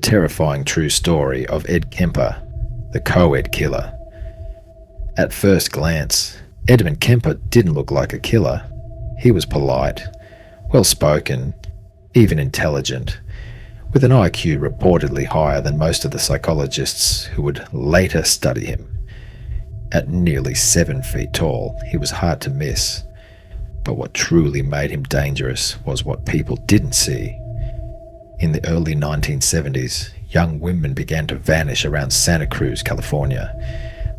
terrifying true story of Ed Kemper, the co-ed killer. At first glance, Edmund Kemper didn't look like a killer. He was polite, well-spoken, even intelligent, with an IQ reportedly higher than most of the psychologists who would later study him. At nearly 7 feet tall, he was hard to miss. But what truly made him dangerous was what people didn't see. In the early 1970s, young women began to vanish around Santa Cruz, California.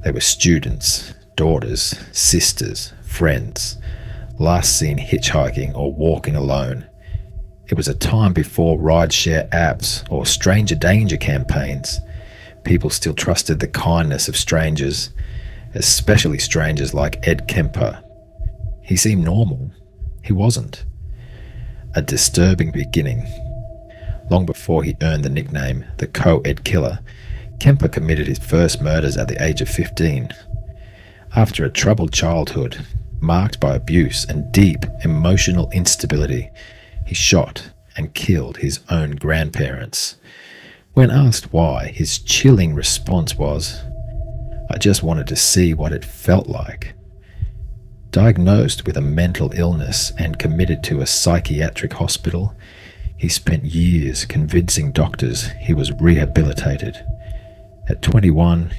They were students, daughters, sisters, friends, last seen hitchhiking or walking alone. It was a time before rideshare apps or stranger danger campaigns. People still trusted the kindness of strangers, especially strangers like Ed Kemper. He seemed normal. He wasn't. A disturbing beginning. Long before he earned the nickname the co-ed killer, Kemper committed his first murders at the age of 15. After a troubled childhood, marked by abuse and deep emotional instability, he shot and killed his own grandparents. When asked why, his chilling response was, "I just wanted to see what it felt like." Diagnosed with a mental illness and committed to a psychiatric hospital, he spent years convincing doctors he was rehabilitated. At 21,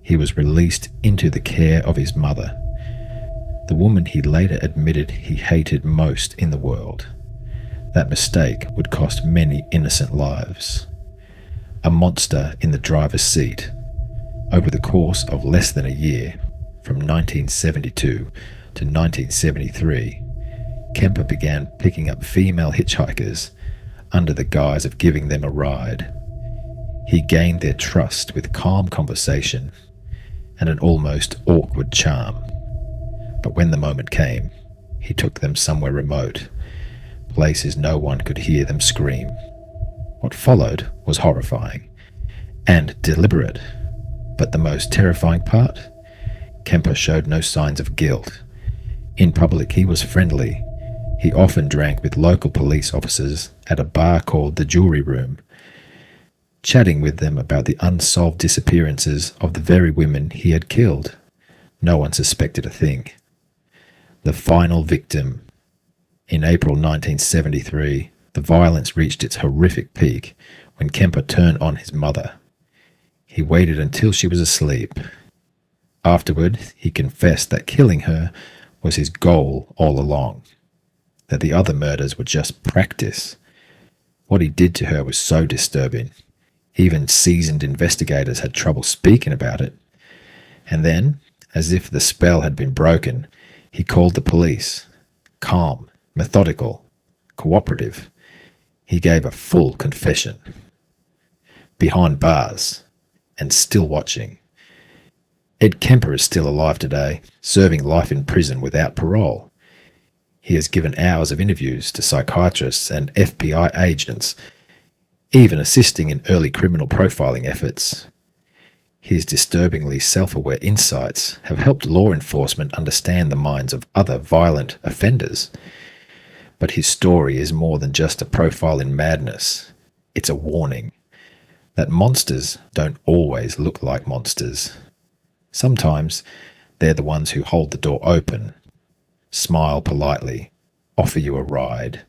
he was released into the care of his mother, the woman he later admitted he hated most in the world. That mistake would cost many innocent lives. A monster in the driver's seat. Over the course of less than a year, from 1972 to 1973, Kemper began picking up female hitchhikers under the guise of giving them a ride. He gained their trust with calm conversation and an almost awkward charm. But when the moment came, he took them somewhere remote, places no one could hear them scream. What followed was horrifying and deliberate, but the most terrifying part? Kemper showed no signs of guilt. In public, he was friendly. He often drank with local police officers at a bar called the Jewelry Room, chatting with them about the unsolved disappearances of the very women he had killed. No one suspected a thing. The final victim. In April 1973, the violence reached its horrific peak when Kemper turned on his mother. He waited until she was asleep. Afterward, he confessed that killing her was his goal all along, that the other murders were just practice. What he did to her was so disturbing. Even seasoned investigators had trouble speaking about it. And then, as if the spell had been broken, he called the police. Calm, methodical, cooperative. He gave a full confession. Behind bars, and still watching. Ed Kemper is still alive today, serving life in prison without parole. He has given hours of interviews to psychiatrists and FBI agents, even assisting in early criminal profiling efforts. His disturbingly self-aware insights have helped law enforcement understand the minds of other violent offenders. But his story is more than just a profile in madness. It's a warning that monsters don't always look like monsters. Sometimes they're the ones who hold the door open, smile politely, offer you a ride,